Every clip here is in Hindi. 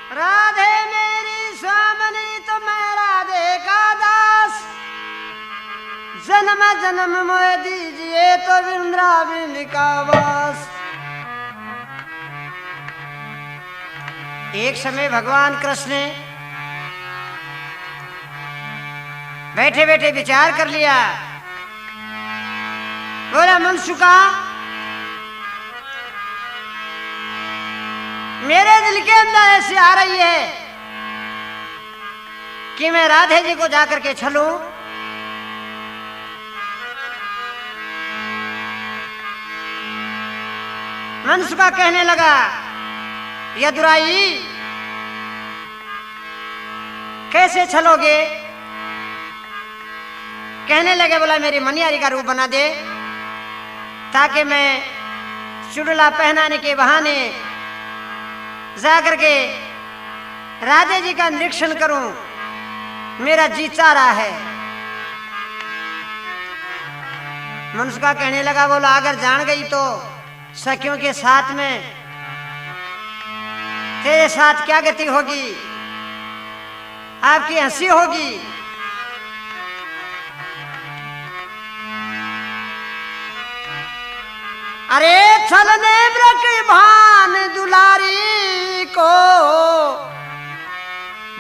राधे मेरी स्वामिनी तो मैं राधे का दास, जन्म जन्म मोह दीजिए तो वृंदावन का वास। एक समय भगवान कृष्ण बैठे बैठे विचार कर लिया, बोला मनसुका मेरे दिल के अंदर ऐसी आ रही है कि मैं राधे जी को जाकर के छलूं। मनसुका कहने लगा यदुराई कैसे छलोगे? कहने लगे बोला मेरी मनियारी का रूप बना दे ताकि मैं चुड़ला पहनाने के बहाने जाकर के राधे जी का निरीक्षण करूं, मेरा जी चाह रहा है। मनसुका कहने लगा बोला अगर जान गई तो सखियों के साथ में तेरे साथ क्या गति होगी? आपकी हंसी होगी। अरे छलने ब्रक भान दुलारी को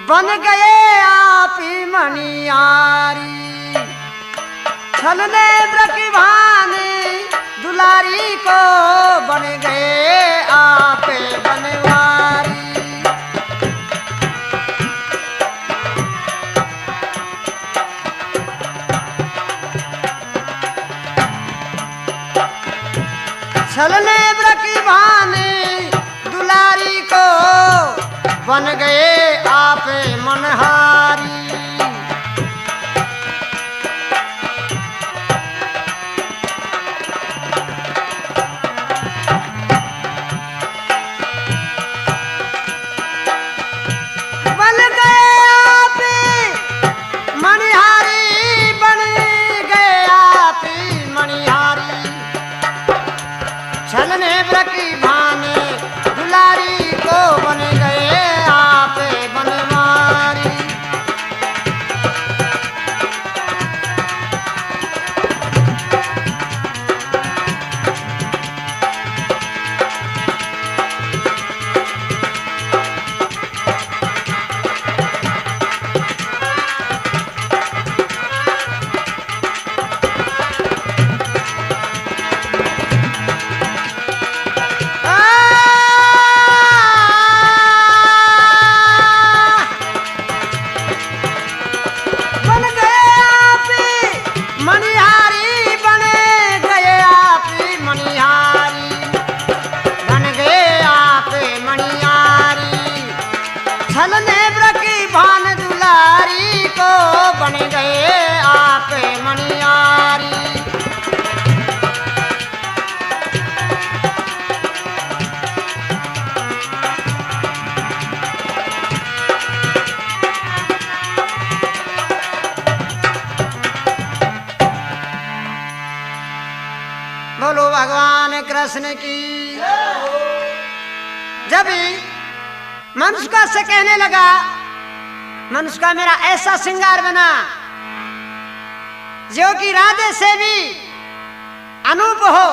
बन गए आप ही मनियारी। छलने ब्रक भान दुलारी को बन गए आप बनवारी। छलने ब्रकी भाने दुलारी को बन गए आप मनहारी। बन गए आप मनिहारी, बन गए आप मनिहारी। छलने ब्रकी भाने दुलारी को बन गए आप बनवारी। छलने ब्रकी भान दुलारी को बन गए आप मनियारी। बोलो भगवान कृष्ण की। जब मनसुका से कहने लगा मनसुका मेरा ऐसा श्रृंगार बना जो कि राधे से भी अनूप हो।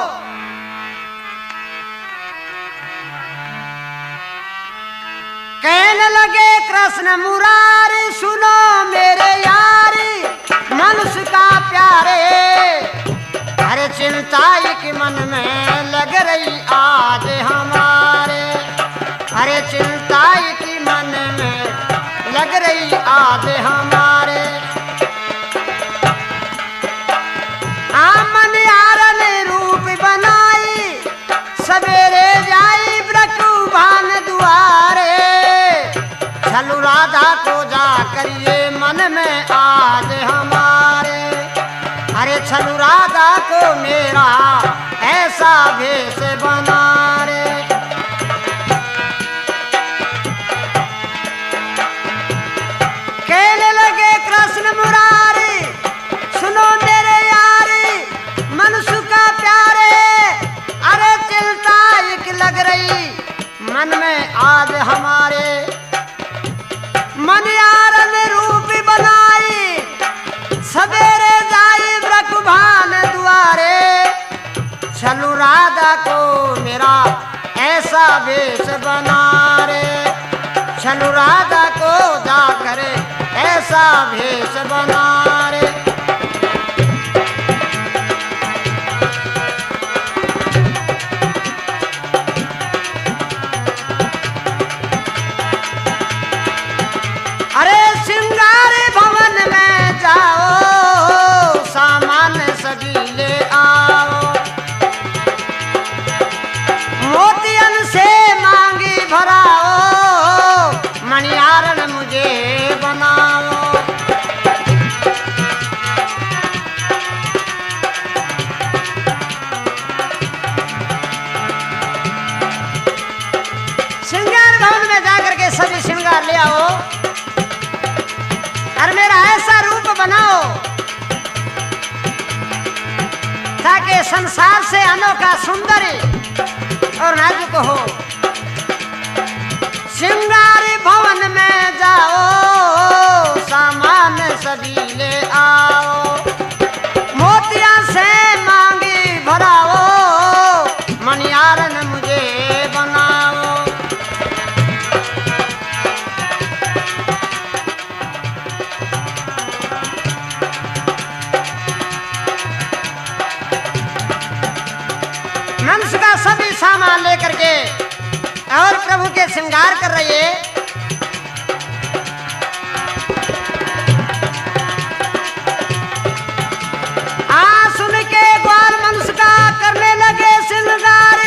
कहने लगे कृष्ण मुरारी सुनो मेरे यारी मनसुका प्यारे। अरे चिंता एक मन में लग रही आज हमारे। अरे चिंता की मन में लग रही आज हमारे। मनिहार ने रूप बनाई सवेरे जाई ब्रकू भान दुआरे। छलू राधा को जा करिए मन में आज हमारे। अरे छलू राधा को मेरा ऐसा भेष बना रे। कहने लगे कृष्ण मुरारी सुनो मेरे यारी मनसुका प्यारे। अरे चिंता एक लग रही मन में आज हमारे। को मेरा ऐसा वेश बना रे, चलू राधा को जाकर ऐसा वेश बना रे। अरे श्रृंगार भवन में जाओ, सामान सभी ले आओ, मोतियन से मांगी भराओ, मणियारण मुझे बनाओ। श्रृंगार भवन में जाकर के सभी श्रृंगार ले आओ और मेरा ऐसा रूप बनाओ ताकि संसार से अनोखा सुंदर और नाजुक हो। श्रृंगार भवन में जाओ, सामान सभी ले आओ, मोतिया से मांगी भराओ, मणियारण मुझे बनाओ। मनुष्य का सभी सामान लेकर के और प्रभु के श्रृंगार कर रही है। सुन के ग्वाल मनुष्य का करने लगे श्रृंगार,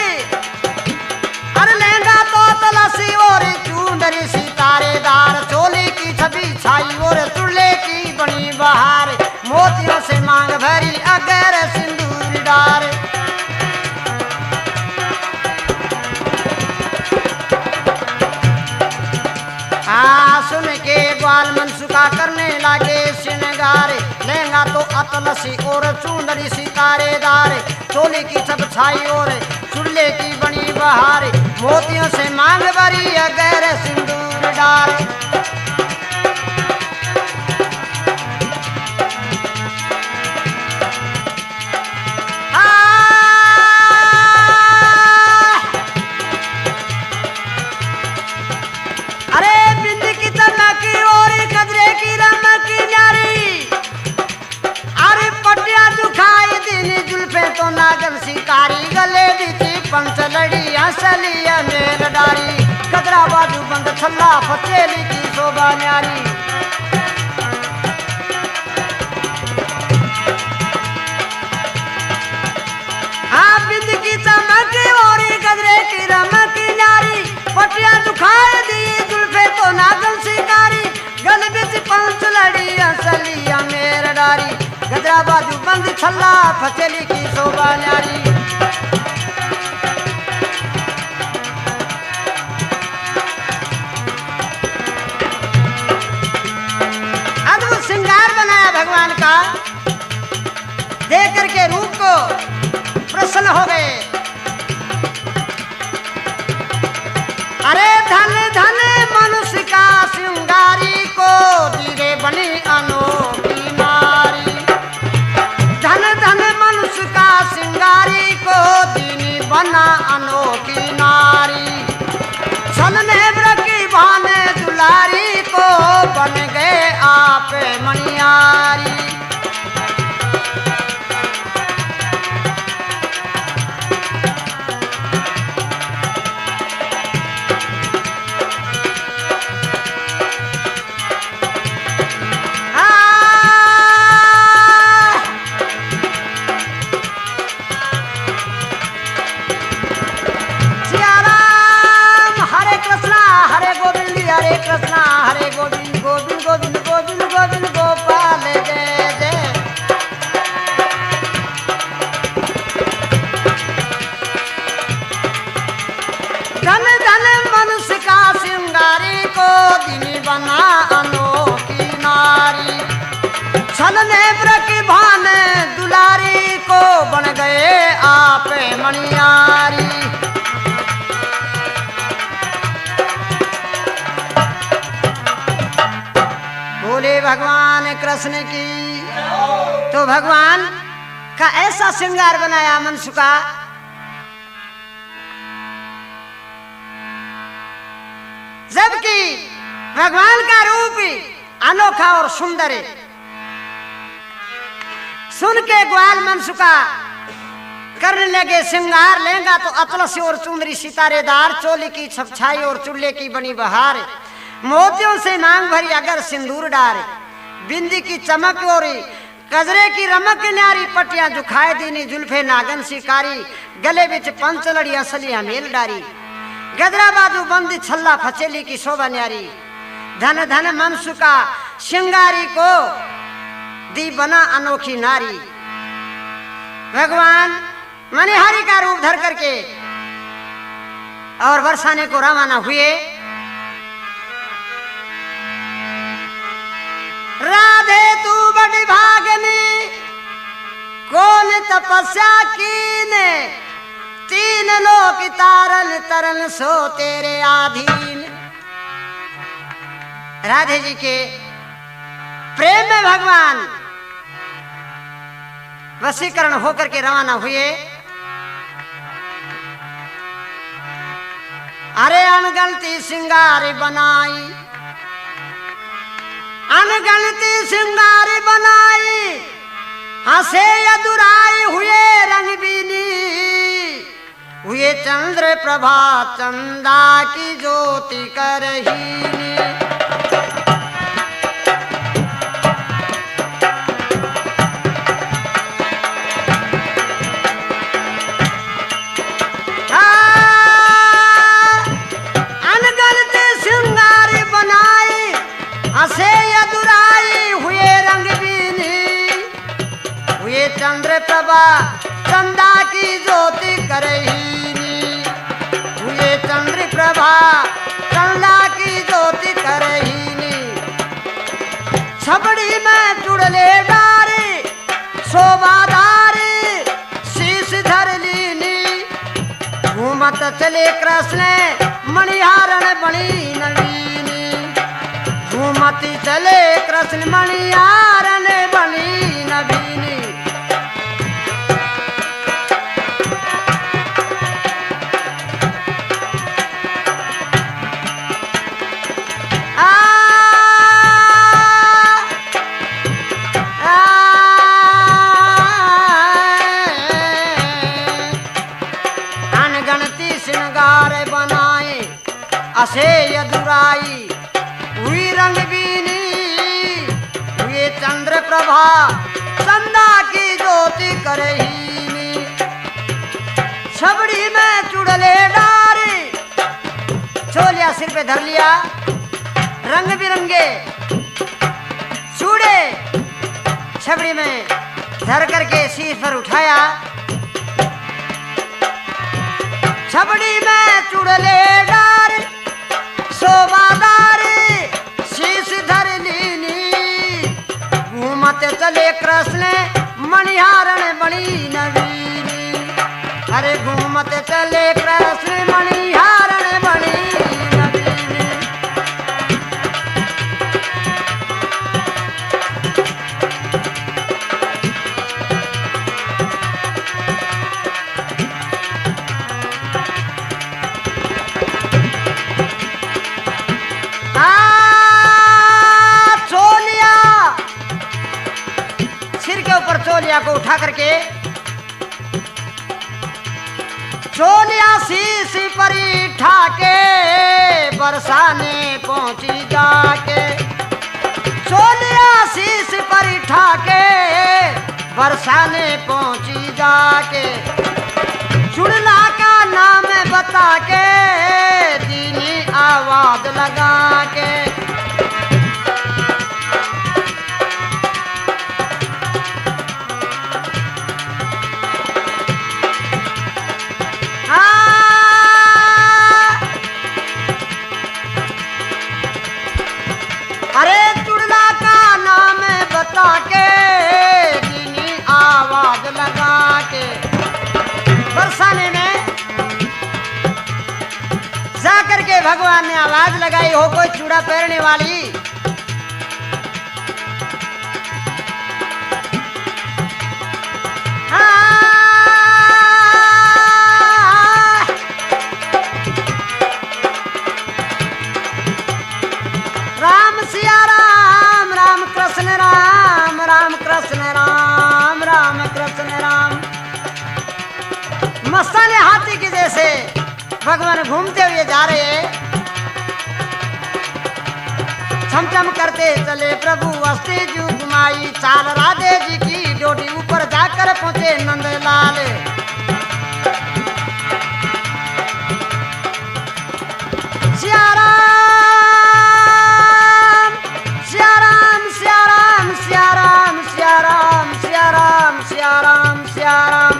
अरे लहंगा तो तलाशी और चूंदरी सितारेदार, चोली की छवि छाई और चूल्हे की बनी बहार, मोतियों से मांग भरी अगर सिंदूर डार। सुन के ग्वाल मनसुका करने लगे श्रृंगार, लहंगा तो अतलसी और चूंदरी सितारेदार, चोली की छब छाई और चूल्हे की बनी बहार, मोतियों से मांग भरी अगर सिंदूर डार। तो नागल शिकारी गले दी पंचलड़ी हंसलिया मेल डारी, कदरा बाजू बंद छल्ला फचेली की शोभा न्यारी। हाँ बिंद की चमक और गदरे की रमक न्यारी, पटिया दुखाए दी जुल्फे तो नागल शिकारी, गल बिच पंचलड़ी हंसलिया मेल डारी, गदरा बाजू बंद छल्ला फचेली की शोभा न्यारी। अद्भुत श्रृंगार बनाया भगवान का, देख करके रूप को प्रसन्न हो गए। अरे धन धन मनुष्य का श्रृंगारी को, धीरे बनी अनोखी नारी, धन धन मनुष्य का श्रृंगारी को, दीनी बना अनोखी नारी, छलने ब्रकी भाने दुलारी को, बन गए आप मणियारी। कृष्णा हरे गोविंद गोविंद गोविंद गोविंद गोविंद गोपाल जय जय। धन धन मनुष्य का श्रृंगारी को, दिनी बना अनोखी नारी, छलने ब्रकी भाने दुलारी को, बन गए आप मणियारी। बोले भगवान कृष्ण की। तो भगवान का ऐसा श्रृंगार बनाया मनुष्य का, जबकि भगवान का रूप अनोखा और सुंदर है। सुन के ग्वाल मनसुका करने लगे श्रृंगार लेंगा तो अतलसी और चुंदरी सितारेदार, चोली की छपछाई और चुल्ले की बनी बहार, मोतियों से मांग भरी अगर सिंदूर डारे, बिंदी की चमक और कजरे की रमक न्यारी, पटियां जुखाए दीनी जुल्फे नागन शिकारी, गले बिच पंचलड़ी असलियां मेल डारी, गजरा बाजू बंदी छल्ला फचेली की शोभा न्यारी, धन धन मनसुका श्रृंगारी को दी बना अनोखी नारी। भगवान मणिहारी का रूप धर करके और बरसाने को रवाना हुए। राधे तू बड़ी भागनी कौन तपस्या कीने, तीन लोक तारन तरन सो तेरे आधीन। राधे जी के प्रेम में भगवान वशीकरण होकर के रवाना हुए। अरे अनगणती सिंगारी बनाई, अनगणती सिंगारी बनाई, हंसे अधुराई हुए रंगबीनी, हुए चंद्र प्रभा चंदा की ज्योति करहीनी। चंद्र प्रभा चंदा की ज्योति करहीनी, हुए चंद्र प्रभा चंदा की ज्योति करहीनी। छबड़ी में चुड़ले डारी शोभादारी, शीश धर लीनी, घूमत चले कृष्ण मणिहारण बनी नवीनी, घूमती चले कृष्ण मणिहारण बनी नवीनी। असे अधुराई हुई रंगबीनी, हुए चंद्र प्रभा चंदा की ज्योति करहीनी। छबड़ी में चुड़ले डारी, छोलिया सिर पे धर लिया, रंग बिरंगे चूड़े छबड़ी में धर करके शीश पर उठाया। छबड़ी में चुड़ले डारी शोभादारी, शीश धर लीनी, घूमते चले कृष्ण मणिहारण बनी नवीनी। अरे घूमते चले कृष्ण मणिहारण बनी नवीनी। चोलिया को उठा करके चोलिया शीश पर ठाके बरसाने पहुंची जाके, चोलिया शीश पर ठाके बरसाने पहुंची जाके, चुड़ला का नाम बता के दीनी आवाज लगा के। भगवान ने आवाज लगाई, हो कोई चूड़ा पहनने वाली। सिया राम राम कृष्ण राम राम कृष्ण राम राम कृष्ण राम। मस्ताने हाथी की जैसे भगवान घूमते हुए जा रहे हैं। छमछम करते चले प्रभु हस्ती जू घुमाई चाल राधे जी की डोडी ऊपर जाकर पहुंचे नंदलाल। सिया राम सिया राम सिया राम सिया राम सिया राम सिया राम सिया राम सिया राम।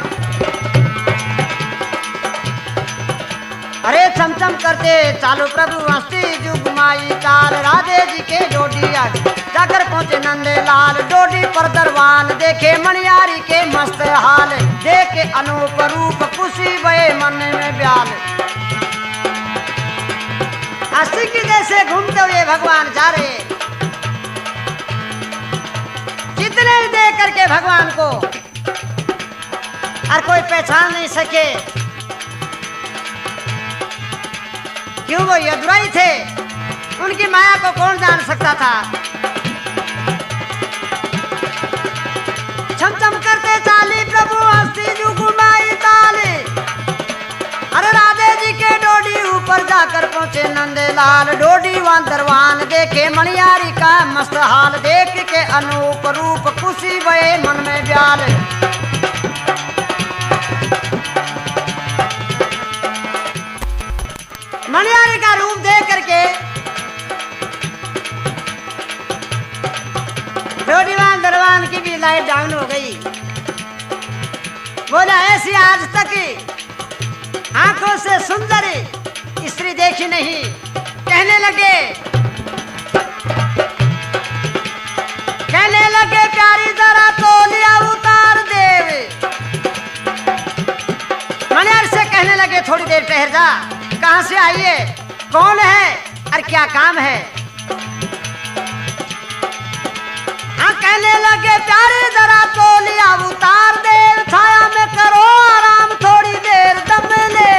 अरे छमछम करते चालू प्रभु हस्ती जू घुमाई चाल राधे जी के डोडी जाकर पहुंचे नंदलाल। डोडी पर दरबान देखे मणियारी के मस्त हाल देखे अनूप रूप खुशी भये मन में ब्याल। हस्ती की जैसे घूमते हुए भगवान जा रहे। कितने देख करके भगवान को और कोई पहचान नहीं सके, क्यों वो यदुराई थे, उनकी माया को कौन जान सकता था। छमछम करते चाली प्रभु हस्ती जू घुमाई ताली। अरे राधे जी के डोडी ऊपर जाकर पहुंचे नंदलाल। डोडी वान दरवान देखे मणियारी का मस्त हाल देख के अनूप रूप खुशी भये मन में ब्याल। मणियारी का रूप देख करके डोडीवान दरवान की भी लाइट डाउन हो गई। बोला ऐसी आज तक आंखों से सुंदर स्त्री देखी नहीं। कहने लगे प्यारी जरा तोलिया उतार देव। मणियारी से कहने लगे थोड़ी देर ठहर जा, कहां से आई है, कौन है और क्या काम है। हाँ कहने लगे प्यारी जरा तोलिया उतार दे छाया में करो आराम थोड़ी देर दम ले।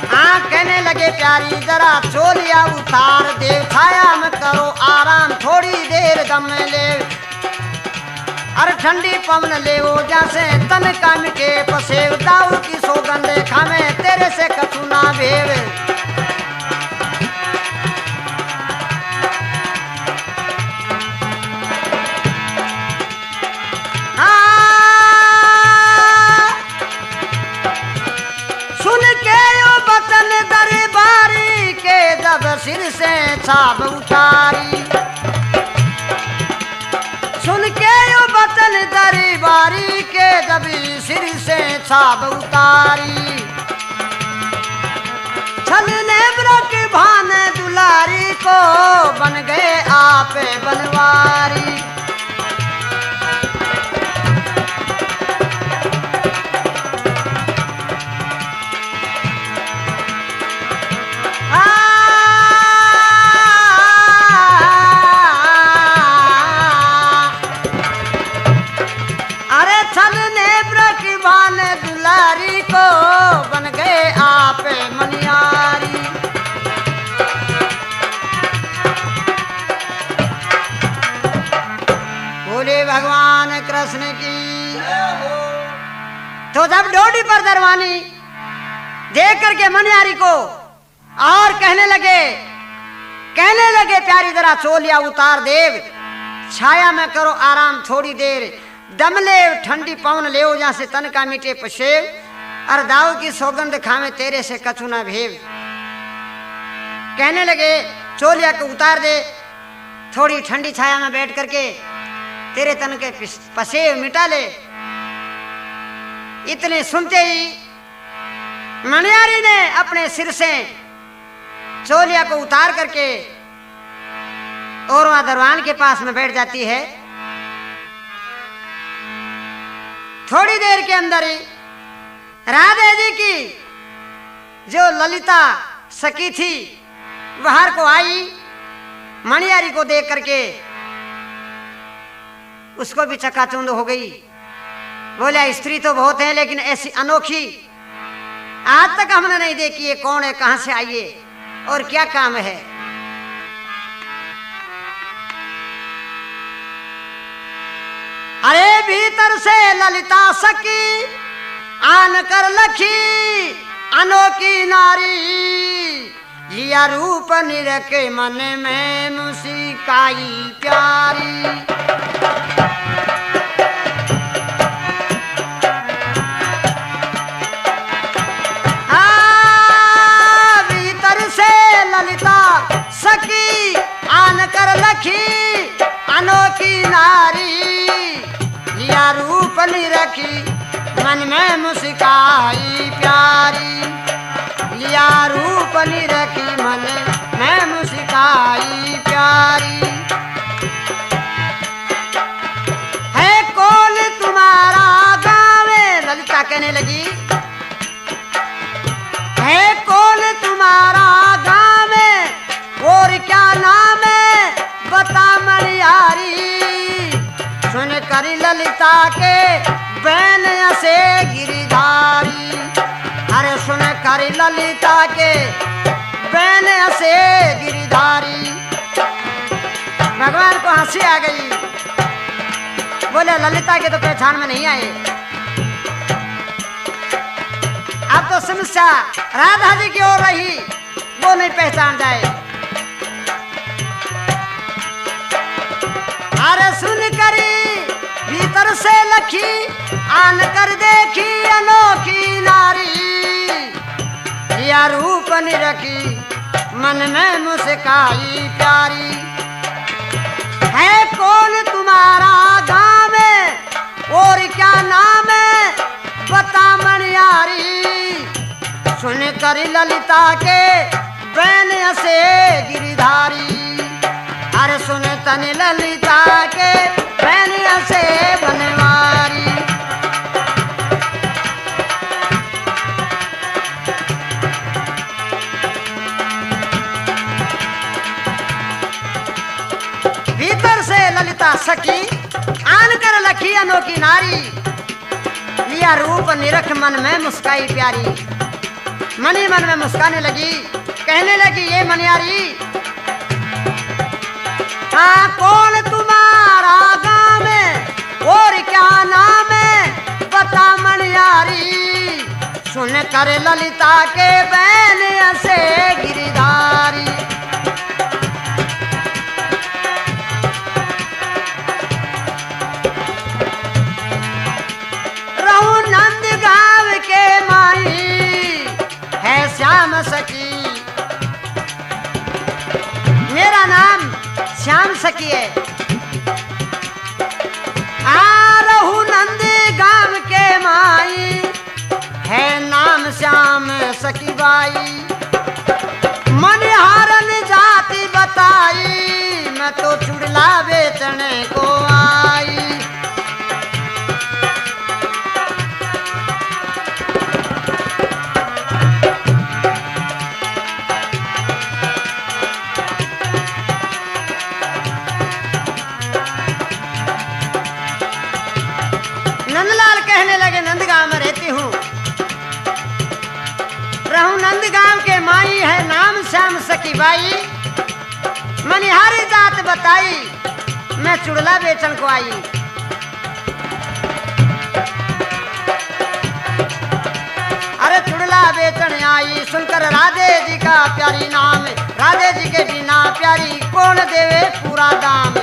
हाँ कहने लगे प्यारी जरा चोलिया उतार दे छाया में करो आराम थोड़ी देर दम ले। अरे ठंडी पवन ले वो जैसे तन का मिटे पसेव दाऊ की सौगंध खामे तेरे से कछु ना भेव। सुन के यो बचन दरबारी के जब सिर से छाप उतारी। सुन के यो बचन दरबारी के जब सिर से छाप उतारी। छलने ब्रक भान दुलारी को बन गए आप बनवारी। दुलारी को बन गए आप मनियारी। बोले भगवान कृष्ण की। तो जब डोडी पर दरवानी देख करके मनियारी को और कहने लगे प्यारी जरा चोलिया उतार देव छाया में करो आराम थोड़ी देर दम ले ठंडी पवन ले जहाँ से तन का मीटे पशेव और दाऊ की सौगंध खावे तेरे से कछु ना भेव। कहने लगे चोलिया को उतार दे थोड़ी ठंडी छाया में बैठ करके तेरे तन के पसेव मिटा ले। इतने सुनते ही मणियारी ने अपने सिर से चोलिया को उतार करके और वहां दरवान के पास में बैठ जाती है। थोड़ी देर के अंदर ही राधे जी की जो ललिता सखी थी बाहर को आई। मणियारी को देख करके उसको भी चकाचौंध हो गई। बोला स्त्री तो बहुत है लेकिन ऐसी अनोखी आज तक हमने नहीं देखी ये कौन है, कहां से आई है और क्या काम है। अरे भीतर से ललिता सखी आन कर लखी अनोखी नारी, लिया रूप निरखे मन में मुस्काई प्यारी। भीतर से ललिता सखी आन कर लखी अनोखी नारी, लिया रूप निरखी मन में मुस्काई प्यारी, लिया रूप निरखी मन में मुस्काई प्यारी। है कौन तुम्हारा गावे, ललिता कहने लगी है कौन तुम्हारा गावे और क्या नाम है बता मनियारी। सुन कर ललिता के बैन से गिरिधारी, अरे सुन कर ललिता के बैन से गिरिधारी। भगवान को हंसी आ गई, बोले ललिता के तो पहचान में नहीं आए। अब तो समस्या राधा जी की ओर रही, वो नहीं पहचान जाए। अरे सुन करी भीतर से लखी आन कर देखी अनोखी नारी, या रूप निरखी मन में मुस्काई प्यारी। है कौन तुम्हारा गाँव में और क्या नाम है बता मनियारी। सुन कर ललिता के बैन से गिरिधारी, अरे सुन तन ललिता के बैन से बनवारी। भीतर से ललिता सखी आन कर लखी अनोखी नारी, लिया रूप निरख मन में मुस्काई प्यारी। मनी मन में मुस्काने लगी, कहने लगी ये मनियारी, हाँ कौन तुम्हारा गाँव में और क्या नाम है बता मनियारी। सुन कर ललिता के बैन से गिरिधारी, रहू नंद गाँव के माई है श्याम सखी। मेरा नाम श्याम सखी है। रहू नंदी गाँव के माई है नाम श्याम सखी बाई। मनिहारन जाति बताई मैं तो चुड़ला बेचने को आई। नंदलाल कहने लगे नंदगांव में रहती हूँ, रहूं नंदगांव के माई है नाम श्याम सखी बाई। मनिहारी जात बताई मैं चुड़ला बेचन को आई। अरे चुड़ला बेचन आई सुनकर राधे जी का प्यारी नाम, राधे जी के बिना प्यारी कौन देवे पूरा दाम।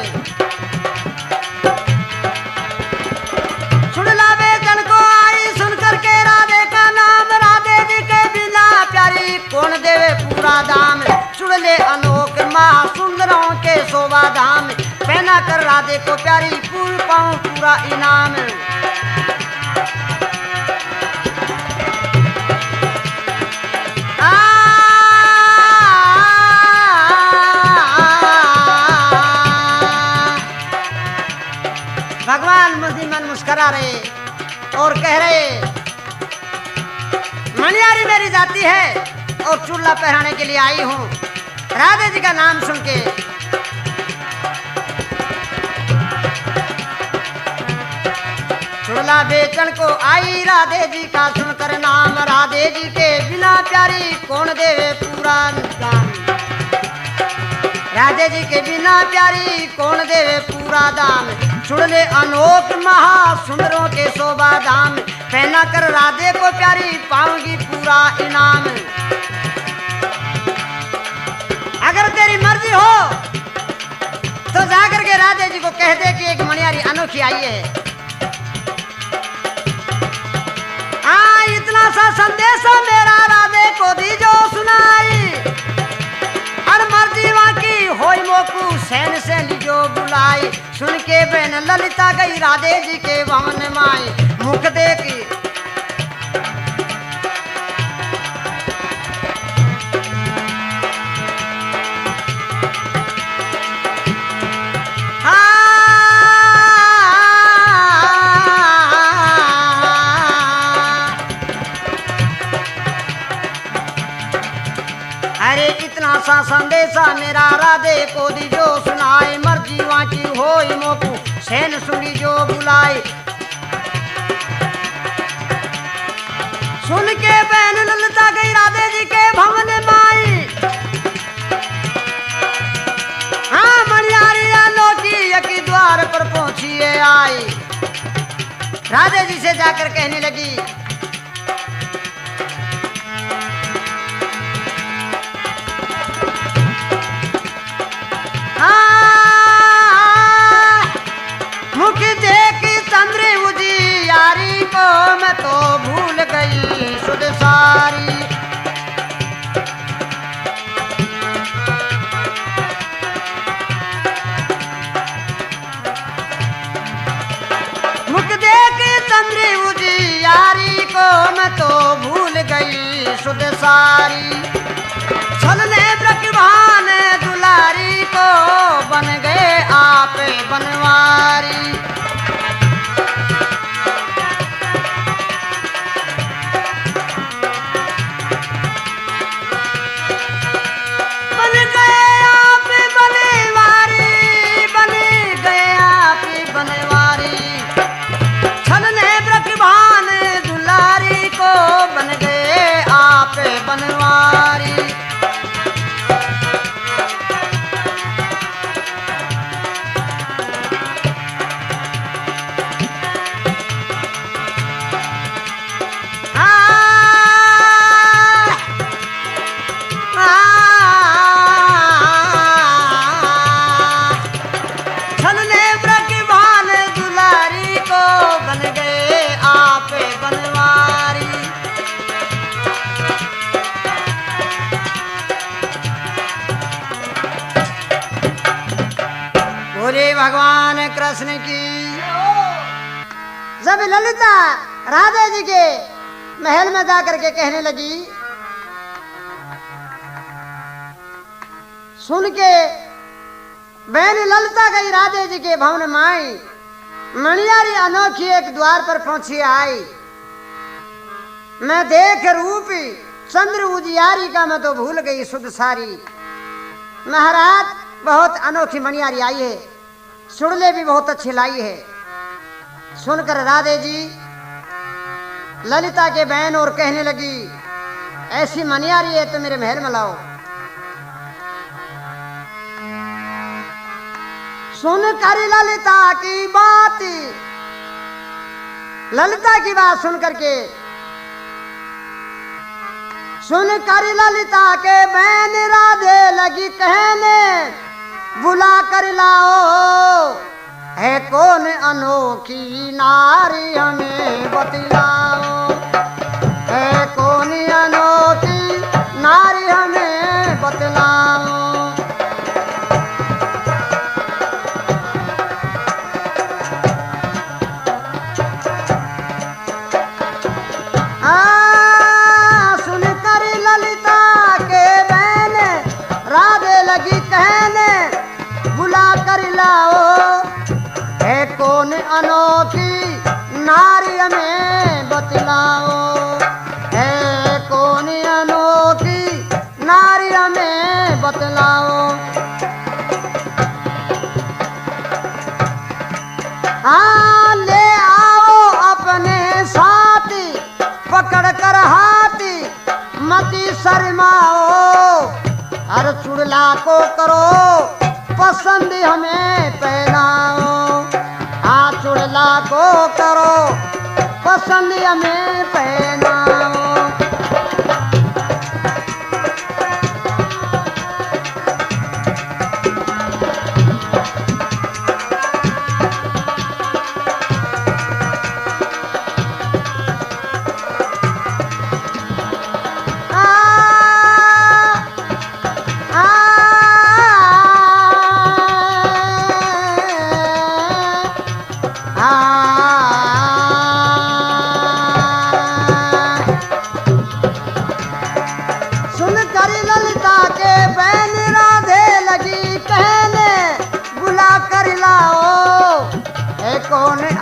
कौन देवे पूरा दाम, चुड़ले अनोख माँ सुंदरों के शोभा धाम। पहना कर राधे को प्यारी फूल पाऊं पूरा इनाम। भगवान मन मुस्करा रहे और कह रहे मनियारी मेरी जाती है और चुड़ला पहनाने के लिए आई हूँ। राधे जी का नाम सुन के चुड़ला बेचन को आई, राधे जी का सुनकर नाम। राधे जी के प्यारी कौन देवे पूरा दान। राधे जी के बिना प्यारी कौन देवे पूरा दान। सुन ले अनोख महा सुंदरों के शोभा दान। पहना कर राधे को प्यारी पाऊंगी पूरा इनाम। अगर तेरी मर्जी हो तो जाकर के राधे जी को कह दे कि एक मणियारी अनोखी आई है। हाँ, इतना सा संदेश मेरा राधे को दीजो सुनाई। और मर्जी वहां की होई मोकू सैन से लीजो बुलाई। सुन के बहन ललिता गई राधे जी के भवन माई। मुख देखी सा संदेशा मेरा राधे को दीजो सुनाए। मर्जी वहां की होई मोकू सैन सुनी जो बुलाई। सुन के बहन ललिता गई राधे जी के भवन माई। हाँ, मणियारी अनोखी यकी द्वार पर पहुंची आई। राधे जी से जाकर कहने लगी, मुख देखी चंद्र उजियारी को मैं तो भूल गई सुध सारी। मुख देखी चंद्र उजियारी को मैं तो भूल गई सुध सारी। छलने ब्रजभान दुलारी को बन गए आप बनवारी। बन गए आप बनवारी, बन गए आप बनवारी। छलने ब्रजभान दुलारी को बन गए आप बनवारी। भगवान कृष्ण की। जब ललिता राधे जी के महल में जाकर के कहने लगी, सुन के बहन ललिता गई राधे जी के भवन माई। मणियारी अनोखी एक द्वार पर पहुंची आई। मैं देख रूपी चंद्र उजियारी का मैं तो भूल गई सुध सारी। महाराज बहुत अनोखी मणियारी आई है, सुड़ले भी बहुत अच्छी लाई है। सुनकर राधे जी ललिता के बहन और कहने लगी, ऐसी मणियारी है तो मेरे महल में लाओ। सुनकर ललिता की बात, ललिता की बात सुनकर के सुनकर ललिता के बहन राधे लगी कहने, बुला कर लाओ है कौन अनोखी नारी हमें बतलाओ। है कौन अनोखी नारी हमें बतलाओ। सुनकर ललिता के बहन राधे लगी कहने, बुला कर लाओ है कौन अनोखी नारी हमें बतलाओ। है कौन अनोखी नारी हमें बतलाओ। हाँ ले आओ अपने साथी पकड़ कर हाथी, मती शर्माओ, हर चुड़ला को करो पसंद हमें पहनाओ। हाँ चुड़ला को करो पसंद हमें पहनाओ।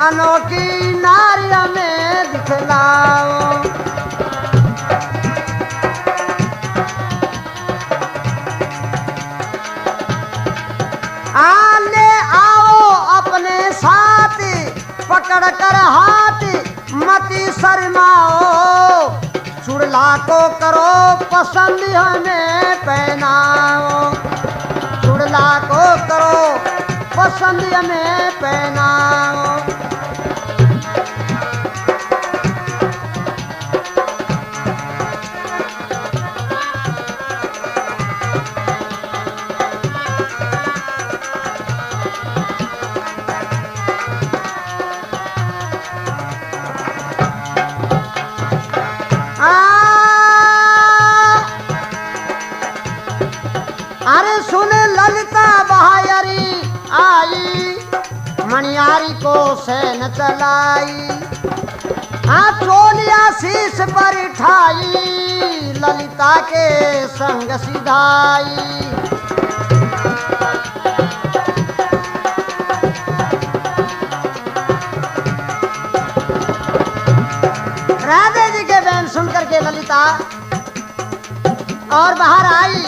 अनोखी नारिया में दिखलाओ। आले आओ अपने साथ पकड़ कर हाथ मती शर्माओ। चुड़ला को करो पसंद हमें पहनाओ। चुड़ला को करो पसंद हमें पहनाओ। अरे सुन ललिता बहायरी आई, मणियारी को सैन चलाई। हाँ चोलिया शीश पर ठाई, ललिता के संग सिधाई। राधे जी के बहन सुन करके ललिता और बाहर आई।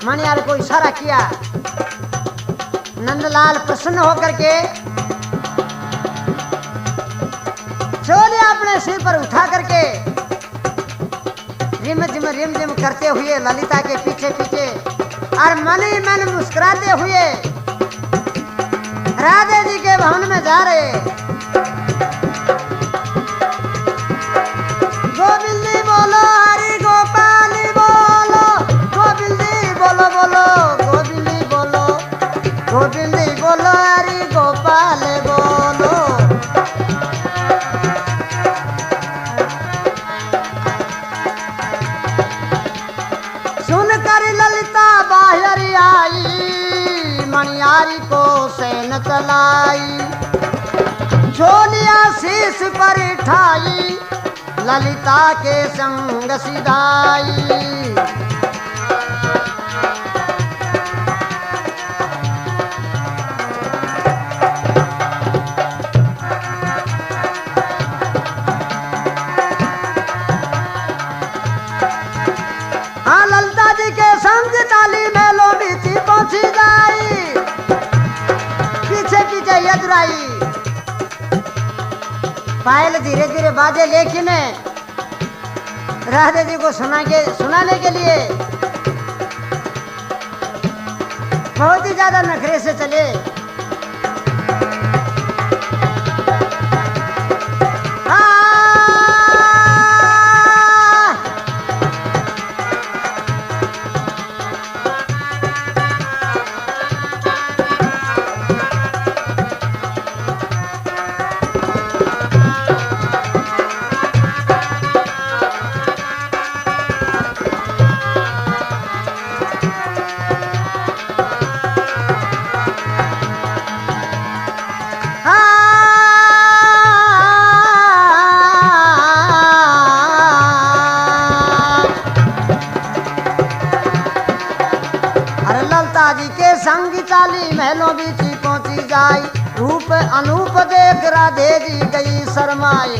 मणियार को इशारा किया। नंदलाल प्रसन्न होकर के चोलिया अपने सिर पर उठा करके रिम झिम करते हुए ललिता के पीछे पीछे और मन ही मन मुस्कुराते हुए राधे जी के भवन में जा रहे। गोविंदी बोलो हरि गोपाली बोलो, गोविंदी बोलो बोलो, गोविंदी बोलो, गोविंदी बोलो हरि गोपाल बोलो। सुनकर ललिता बाहर आई, मणियारी को सैन चलाई। चोलिया शीश पर ठाई, ललिता के संग सिधाई। हाँ ललिता जी के संग ताली मेलो बीती पहुंची जाई। पीछे पीछे यदुराई पायल धीरे धीरे बाजे, लेकिन राधे जी को सुनाने के लिए बहुत ही ज्यादा नखरे से चले। संग चाली महलों बीची पहुंची जाई। रूप अनूप देख राधे जी गई शर्माए।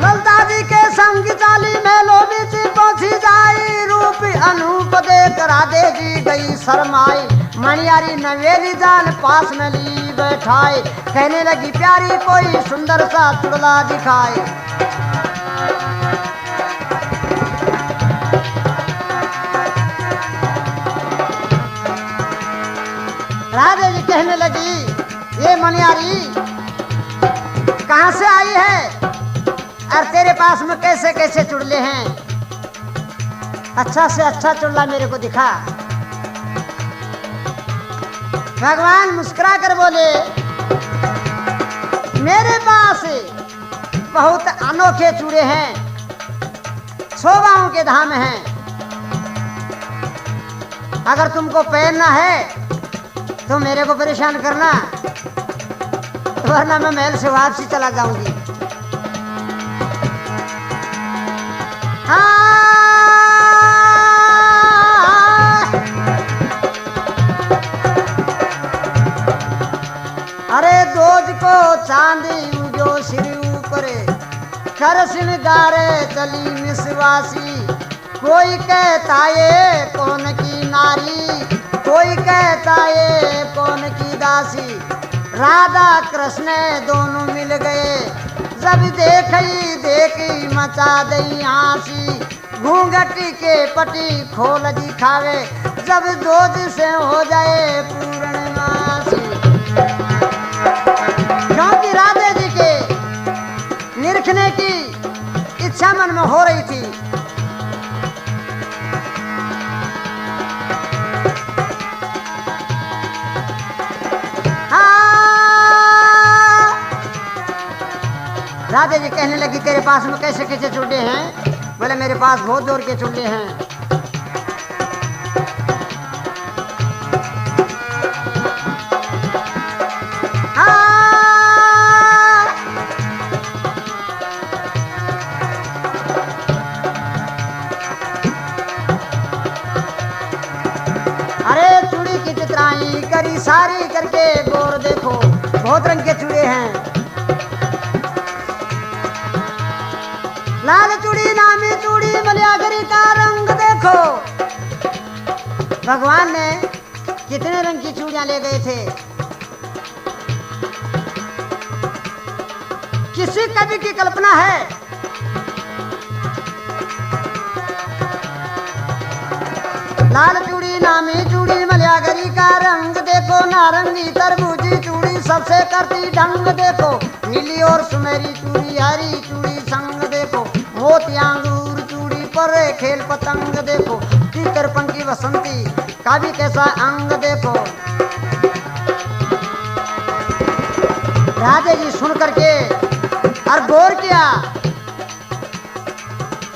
ललिता जी के संग चाली महलों बीची पहुंची जाई। रूप अनूप देख राधे जी गई शर्माए। मणियारी नवेली जान पास में ली बैठाए, कहने लगी प्यारी कोई सुंदर सा चुड़ला दिखाए। राधे जी कहने लगी ये मणियारी कहाँ से आई है और तेरे पास में कैसे कैसे चुड़ले हैं, अच्छा से अच्छा चुड़ला मेरे को दिखा। भगवान मुस्कुरा कर बोले मेरे पास बहुत अनोखे चूड़े हैं, शोभाओं के धाम हैं, अगर तुमको पहनना है तो मेरे को परेशान करना, वरना मैं महल से वापसी चला जाऊंगी। अरे दोज को चांदी उजो सिर ऊपर, कर श्रृंगारे चली मिसवासी, कोई कहता ये कौन की नारी, कोई कहता ये कौन की दासी, राधा कृष्ण दोनों मिल गए, जब देखी मचा दई आसी, घूंघट के पटी खोल दिखावे, जब दोज से हो जाए पूर्णमासी। क्योंकि राधे जी के निरखने की इच्छा मन में हो रही थी। राधे जी कहने लगी तेरे पास में कैसे कैसे चूड़े हैं, बोले मेरे पास बहुत जोर के चूड़े हैं। अरे चूड़ी की चित्राई करी सारी करके गौर देखो, बहुत रंग के चूड़े हैं, लाल चूड़ी नामी चूड़ी मलियागरी का रंग देखो। भगवान ने कितने रंग की चूड़ियां ले गए थे, किसी कवि की कल्पना है। लाल चूड़ी नामी चूड़ी मलियागरी का रंग देखो, नारंगी तरबूजी चूड़ी सबसे करती ढंग देखो, नीली और सुनहरी चूड़ी हरी चूड़ी संग देखो, मोती अंगूर चूड़ी पर खेल पतंग देखो, तीतर पंखी बसंती का भी कैसा अंग देखो। राधे जी सुन करके और गौर किया,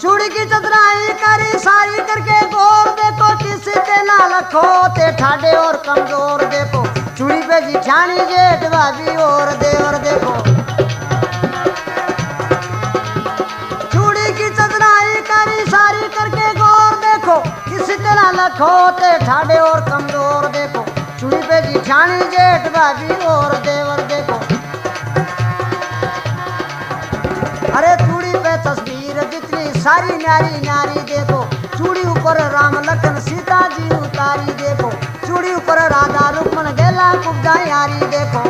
चूड़ी की चतराई करी सारी करके गौर देखो, किसी पे ना लखो ते ठाडे और कमजोर देखो, चूड़ी पे जिठानी जेठ भाभी और देवर देखो। चूड़ी की चतराई करी सारी करके गौर देखो, किसी तरह लखो ते ठाडे और कमजोर देखो, चूड़ी पे जिठानी जेठ भाभी और देवर देखो। अरे चूड़ी पे तस्वीर जितनी सारी न्यारी न्यारी देखो, चूड़ी ऊपर राम लखन सीता जी उतारी देखो, चूड़ी ऊपर राधा रुक्मण गेला कुब्जा यारी देखो।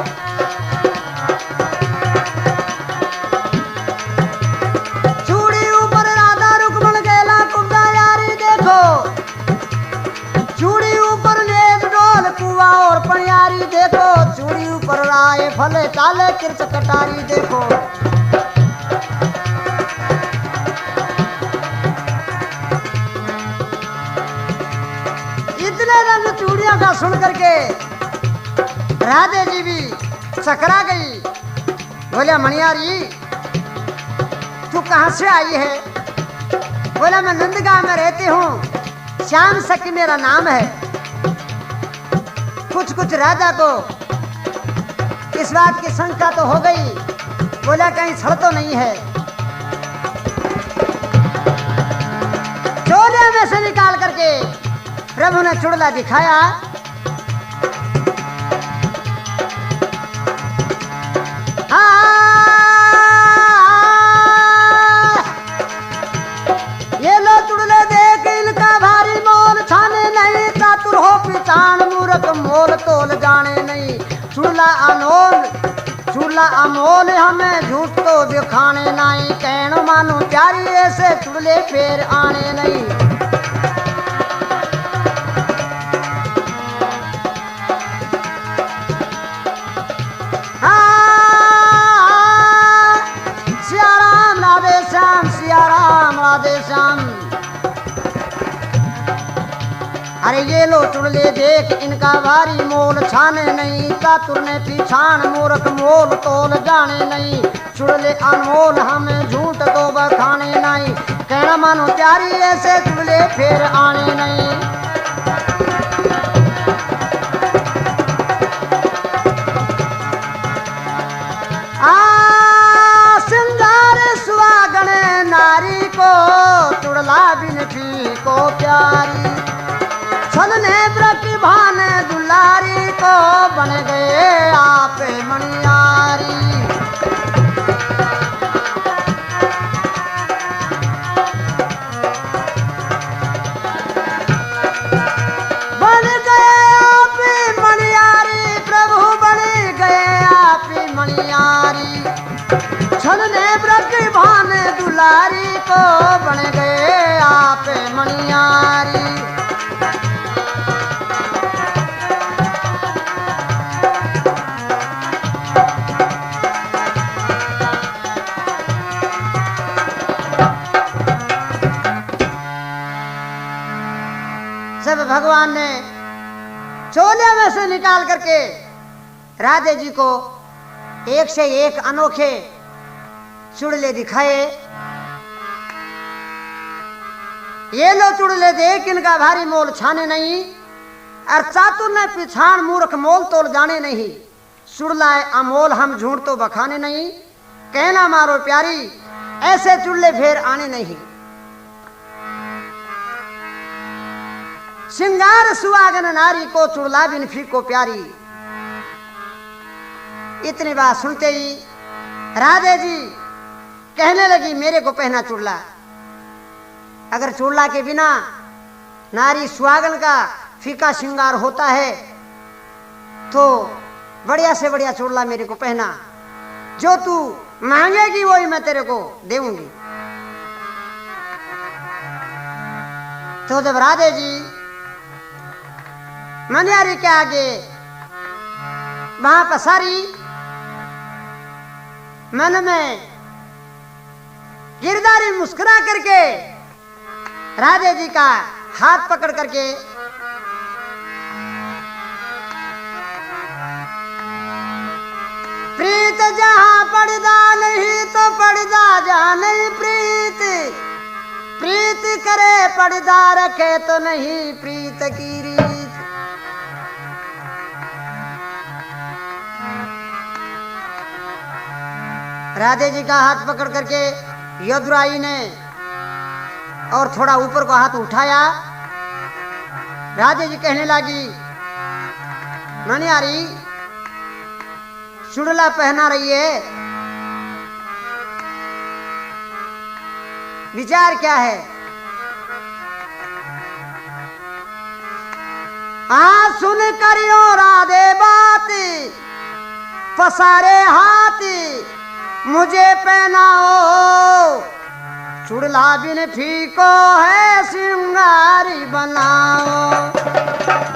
चूड़ी ऊपर राधा रुक्मण गेला कुब्जा यारी देखो, चूड़ी ऊपर नेज डोल कुआ और पनियारी देखो, चूड़ी ऊपर राय फले काले किरच कटारी देखो। रंग चूड़ियों का सुन करके राधे जी भी चकरा गई। बोले मणियारी तू कहाँ से आई है? बोला मैं नंदगांव में रहती हूँ, श्याम सखी मेरा नाम है। कुछ कुछ राजा को इस बात की शंका तो हो गई, बोला कहीं छड़ तो नहीं है। चोले में से निकाल करके प्रभु ने चुड़ला दिखाया। ये लो चुड़ले देख इनका भारी मोल, छाने नहीं चातुर हो पिछाण मूर्ख अनमोल हमें झूठ तो दिखाने नहीं, कहनो मानो प्यारी ऐसे चुड़ले फेर आने नहीं। सिया राम राधे श्याम, सिया राम राधे श्याम। अरे ये लो चुड़ले देख इनका भारी मोल, छाने नहीं चातुर ने पीछान, मूर्ख मोल तोल जाने नहीं। चुड़ले अनमोल हमें झूठ तो बखाने नहीं, कहना मानो प्यारी ऐसे चुड़ले फेर आने नहीं। सिंगार सुहागन नारी को, चुड़ला बिन पी को प्यारी। छलने ब्रक भान दुलारी को, बन गए आप मणियारी। बन गए आप मणियारी, प्रभु बन गए आप मणियारी। छलने ब्रक भान दुलारी को, बन गए आप मणियारी। सब भगवान ने चोले में से निकाल करके राधे जी को एक से एक अनोखे चुड़ले दिखाए। ये लो चुड़ले देख इनका भारी मोल छाने नहीं, और चातुर ने पिछाण मूर्ख मोल तोल जाने नहीं। चुड़ला अमोल हम झूठ तो बखाने नहीं, कहना मारो प्यारी ऐसे चुड़ले फेर आने नहीं। सिंगार सुहागन नारी को, चुड़ला बिन फीको प्यारी। इतनी बात सुनते ही राधे जी कहने लगी मेरे को पहना चुड़ला। अगर चुड़ला के बिना नारी सुहागन का फीका श्रृंगार होता है तो बढ़िया से बढ़िया चुड़ला मेरे को पहना, जो तू मांगेगी वही मैं तेरे को देऊंगी। तो जब राधे जी मनियारी के आगे वहां पसारी, मन में गिरधारी मुस्कुरा करके राधे जी का हाथ पकड़ करके प्रीत जहां पड़दा नहीं तो पड़दा जहां नहीं प्रीत, प्रीत करे पड़दा रखे तो नहीं प्रीत की रीत। राधे जी का हाथ पकड़ करके यदुराई ने और थोड़ा ऊपर को हाथ उठाया। राधे जी कहने लगी मनियारी चुड़ला पहना रही है, विचार क्या है? सुन करियो राधे बात, पसारे हाथ मुझे पहनाओ। चुड़ला बिन फीको है श्रृंगारी बनाओ,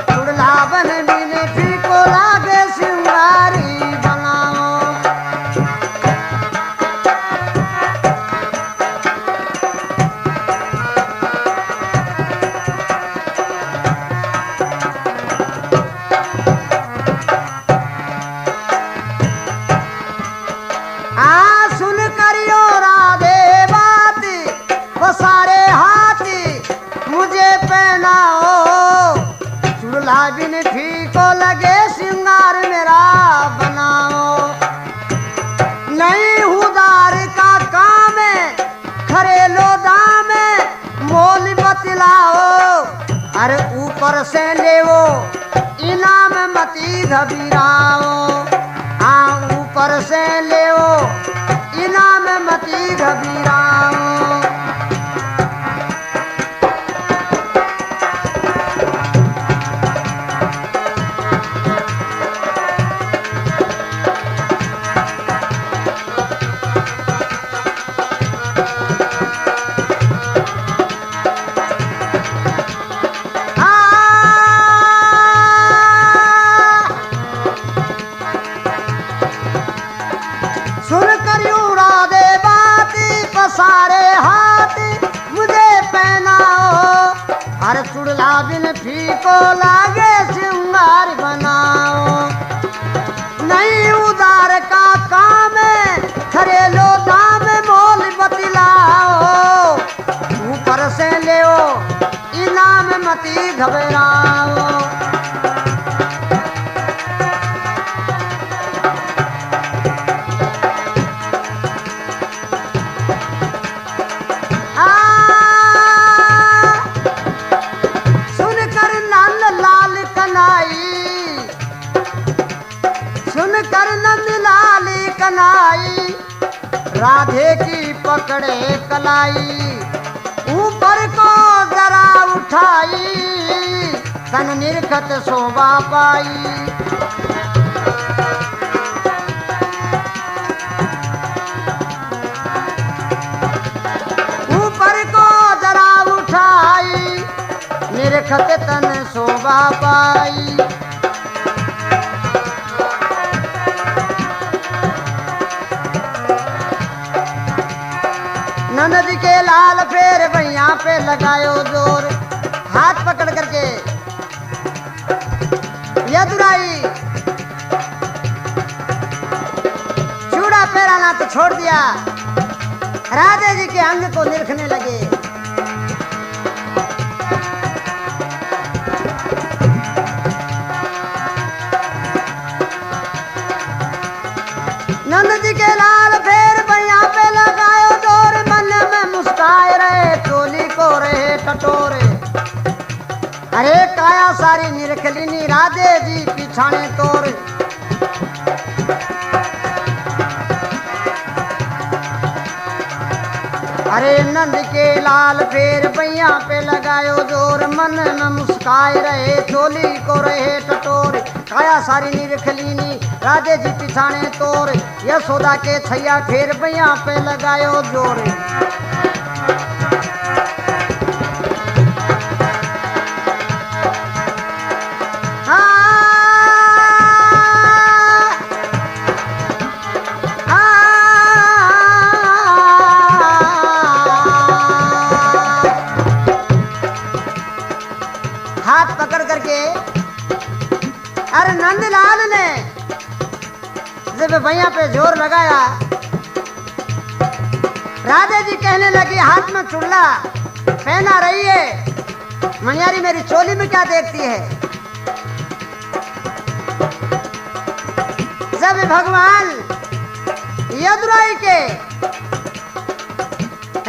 चुड़ला बिन फीको लागे श्रृंगारी बनाओ। सुन करियो राधे बात, पसारे हाथ मुझे पहनाओ। चुड़ला बिन फीको लगे श्रृंगार मेरा बनाओ। नहीं हुदार का काम है, खरेलो दाम है, मोल बतलाओ। अरे ऊपर से लेवो इनाम मती घबराओ। ऊपर से लेवो इनाम मती घबराओ। माथे की पकड़े कलाई, ऊपर को जरा उठाई, तन निरखत शोभा पाई। ऊपर को जरा उठाई, निरखत तन शोभा पाई। ननद के लाल फेर भैया पे लगायो जोर, हाथ पकड़ करके यदुराई चूड़ा पहराना तो छोड़ दिया, राधे जी के अंग को निरखने लगे। नंद जी के लाल फेर भैया पे लगायो जोर, मन में मुस्काए रहे चोली को रहे टटोरे। अरे काया सारी निरखलिनी राधे जी पिछाने तोरे। अरे नंद के लाल फेर भैया पे लगायो जोर, मन में मुस्काए रहे चोली को रहे टटोरे। काया सारी निरखलिनी राधे जी पिछाने तोर, यशोदा के छैया फेर भैया पे लगायो जोर। हाथ पकड़ करके अरे नंदलाल ने जब भैया पे जोर लगाया, राधे जी कहने लगी हाथ में चुड़ला पहना रही है, मनियारी मेरी चोली में क्या देखती है। जब भगवान यदुराई के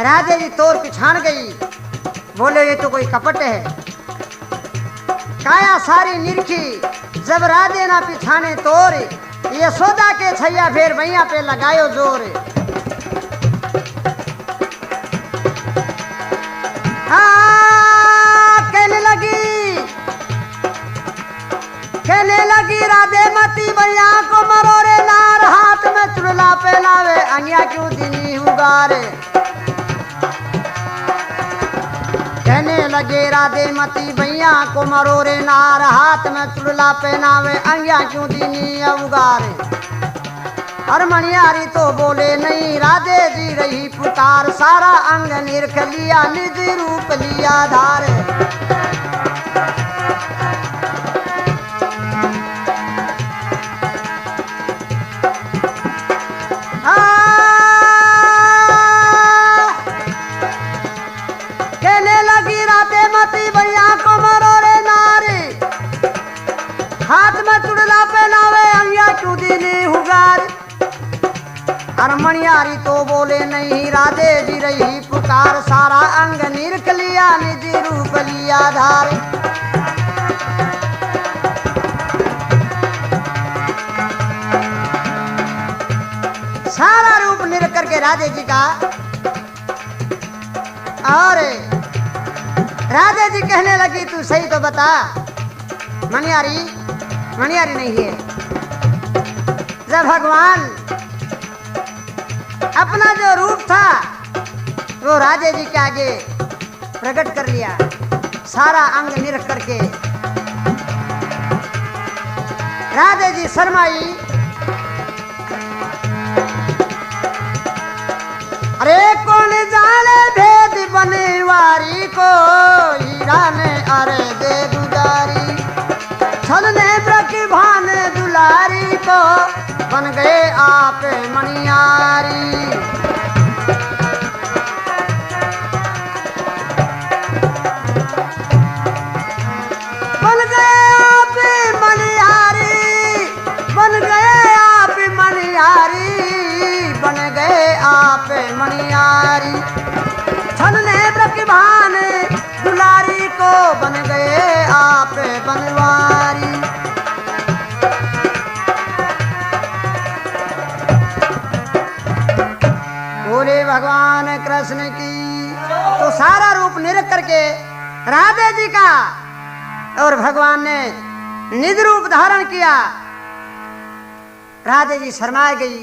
राधे जी तोर पिछाड़ गई, बोले ये तो कोई कपट है। काया सारी निरखी, जब राधे ना पिछाने तोर, यशोदा के छैया फेर भैया पे लगायो जोर। कहने लगी राधे मती भैया को मरोरे नार, हाथ में चुड़ला पहनावे अंगिया क्यों दिनी उगारे। कहने लगे राधे मती भैया को मरोरे नार, हाथ में चुड़ला पहनावे अंगिया क्यों दीनी उगारे। और मनियारी तो बोले नहीं, राधे जी रही पुकार, सारा अंग निरख लिया निज रूप लिया धारे। कहने लगी राधे मती भैया को मरोरे नारी, हाथ में चुड़ला पहनावे अंगिया क्यों दीनी हुगार। और मनियारी तो बोले नहीं, राधे जी रही पुकार, सारा अंग निरख लिया निज रूप लिया धार। सारा रूप निरख करके राधे जी का, और राधे जी कहने लगी तू सही तो बता, मनियारी मनियारी नहीं है। जब भगवान अपना जो रूप था वो राधे जी के आगे प्रकट कर लिया, सारा अंग निरख करके राधे जी शर्माई। अरे कौन जाने भेद बनेवारी को, हीरा ने अरे दे गुजारी, छल ने ब्रक भान दुलारी को, बन गए आप मनियारी। बन गए आप मनियारी, बन गए आप मनियारी, बन गए आप मनियारी, छल ने ब्रक भान दुलारी को, बन गए आप बनवारी। बोले भगवान कृष्ण की। तो सारा रूप निरख करके राधे जी का और भगवान ने निज रूप धारण किया। राधे जी शर्मा गई।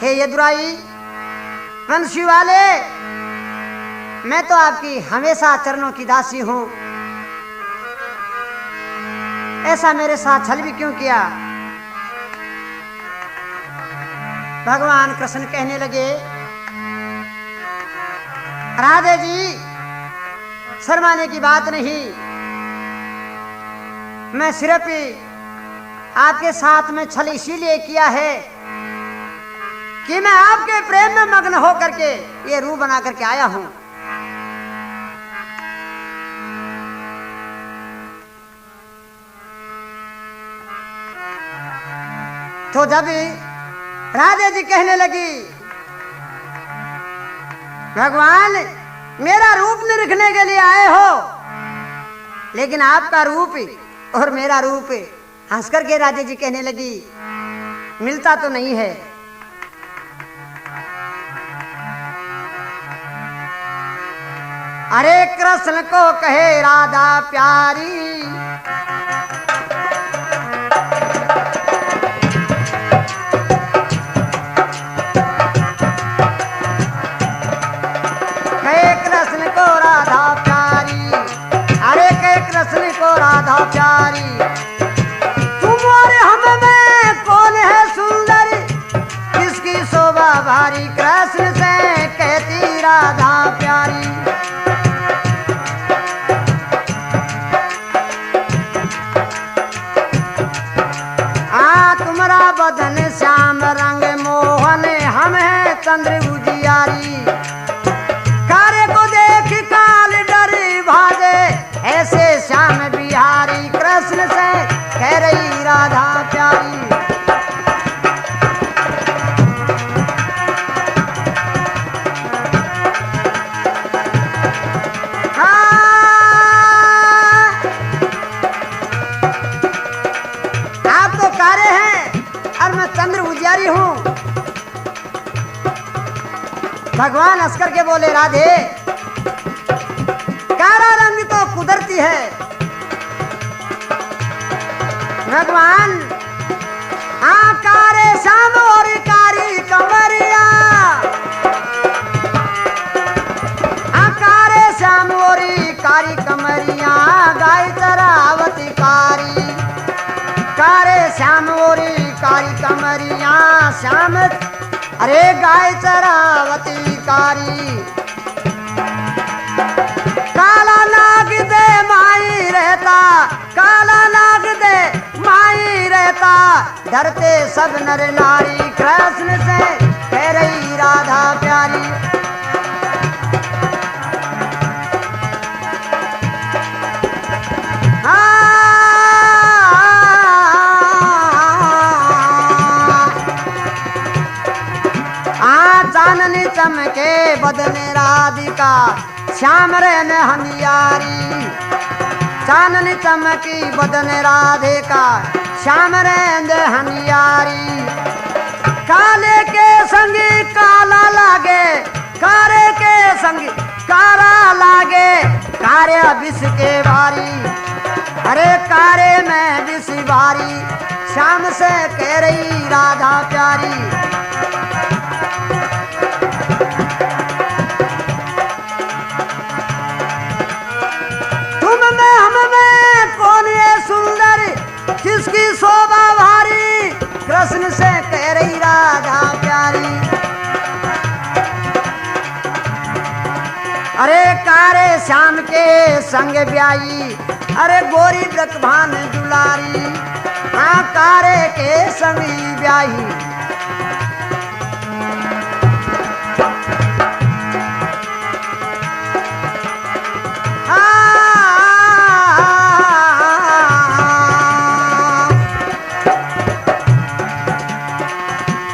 हे यदुराई वंशी वाले, मैं तो आपकी हमेशा चरणों की दासी हूं, ऐसा मेरे साथ छल भी क्यों किया? भगवान कृष्ण कहने लगे, राधे जी शर्माने की बात नहीं, मैं सिर्फ आपके साथ में छल इसीलिए किया है कि मैं आपके प्रेम में मग्न होकर के ये रूप बना करके आया हूं। तो जब राधे जी कहने लगी, भगवान मेरा रूप निरखने के लिए आए हो, लेकिन आपका रूप और मेरा रूप, हंस करके राधे जी कहने लगी, मिलता तो नहीं है। अरे कृष्ण को कहे राधा प्यारी, राधा प्यारी, तुम और हम में कौन है सुंदर, किसकी शोभा भारी, कृष्ण से कहती राधा प्यारी। तुम्हारा बदन श्याम रंग मोहन, हम है चंद्र उजियारी, कार्य को देख काल डर भागे, ऐसे श्याम बिहारी, कृष्ण से कह रही राधा प्यारी। आप तो कार्य हैं और मैं चंद्र उजियारी हूं। भगवान हंस करके बोले, राधे काला रंग तो कुदरती है, भगवान आकारे श्याम और कारी कमरिया, आकारे श्याम और कारी कमरिया, गाय चरावती कारी, कारे श्याम और कारी कमरिया, श्याम अरे गाय चरावती कारी, काला नाग दे माई रहता, काला नाग दे माई रहता, डरते सब नर नारी, कृष्ण से कह रही राधा प्यारी। चांदनी चमके बदने राधिका, श्याम रे में हनियारी, चांदनी चमकी बदन राधे का, श्याम रे हनियारी, काले के संग काला लागे, कारे के संग कारा लागे, कारे विष के बारी, अरे कारे में विष बारी, श्याम से कह रही राधा प्यारी। किसकी शोभा भारी, कृष्ण से कह रही राधा प्यारी। अरे कारे श्याम के संग ब्याई, अरे गोरी ब्रखभान दुलारी, हाँ कारे के संग ब्याई,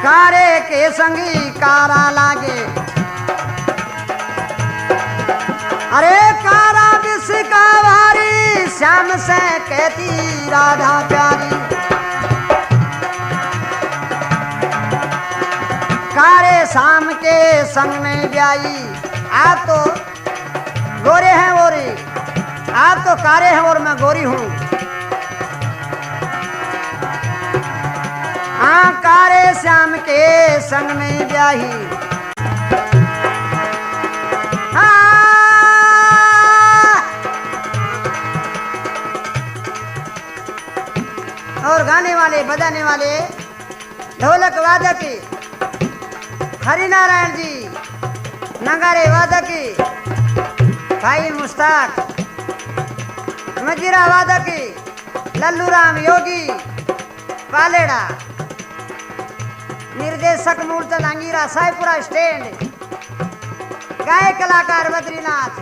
कारे के संगी कारा लागे, अरे कारा विष का भारी, श्याम से कहती राधा प्यारी। कारे शाम के संग में ब्याई। आप तो गोरे हैं गोरी, आप तो कारे हैं और मैं गोरी हूँ। हाँ कारे श्याम के संग में ब्याही। और गाने वाले बजाने वाले ढोलक वादक हरिनारायण जी, नगारे वादक भाई मुश्ताक, मजीरा वादक लल्लू राम योगी पालेड़ा, निर्देशक मूलचंद अंगीरा साईपुरा स्टैंड, गायक कलाकार बद्रीनाथ।